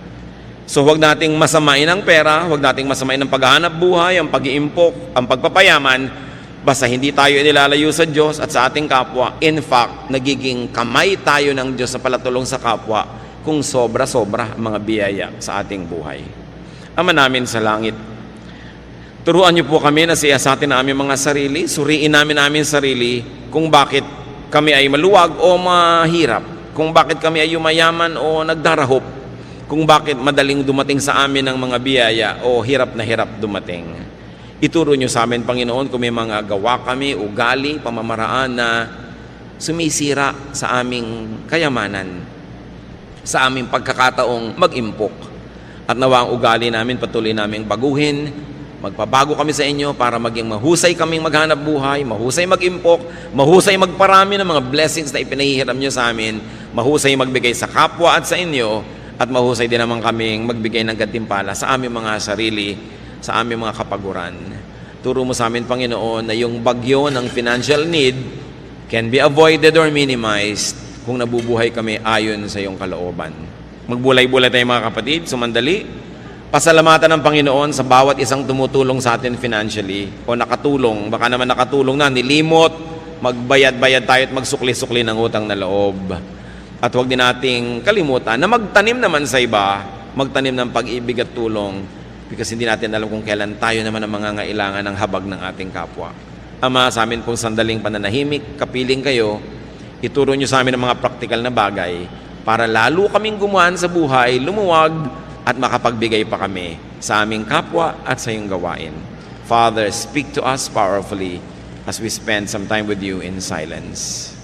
So huwag nating masamain ang pera, huwag nating masamain ang paghahanap buhay, ang pag-iimpok, ang pagpapayaman, basta hindi tayo inilalayo sa Diyos at sa ating kapwa. In fact, nagiging kamay tayo ng Diyos sa palatulong sa kapwa kung sobra-sobra ang mga biyaya sa ating buhay. Ama namin sa langit, turuan niyo po kami na siyasatin na aming mga sarili, suriin namin sarili kung bakit kami ay maluwag o mahirap, kung bakit kami ay yumayaman o nagdarahop, kung bakit madaling dumating sa amin ang mga biyaya o hirap na hirap dumating. Ituro niyo sa amin, Panginoon, kung may mga gawa kami, ugali, pamamaraan na sumisira sa aming kayamanan, sa aming pagkakataong mag-impok. At nawa ang ugali namin patuloy naming baguhin, magpabago kami sa inyo para maging mahusay kaming maghanap buhay, mahusay mag-impok, mahusay magparami ng mga blessings na ipinahihiram nyo sa amin, mahusay magbigay sa kapwa at sa inyo, at mahusay din naman kaming magbigay ng gantimpala sa aming mga sarili, sa aming mga kapaguran. Turo mo sa amin, Panginoon, na yung bagyo ng financial need can be avoided or minimized kung nabubuhay kami ayon sa iyong kalooban. Magbulay-bulay tayo mga kapatid, sumandali. Pasalamatan ng Panginoon sa bawat isang tumutulong sa atin financially o nakatulong, baka naman nakatulong na, nilimot, magbayad-bayad tayo at magsukli-sukli ng utang na loob. At huwag din nating kalimutan na magtanim naman sa iba, magtanim ng pag-ibig at tulong, because hindi natin alam kung kailan tayo naman ang mangangailangan ng habag ng ating kapwa. Ama, sa amin pong sandaling pananahimik, kapiling kayo, ituro nyo sa amin ang mga praktikal na bagay para lalo kaming gumaan sa buhay, lumuwag at makapagbigay pa kami sa aming kapwa at sa iyong gawain. Father, speak to us powerfully as we spend some time with you in silence.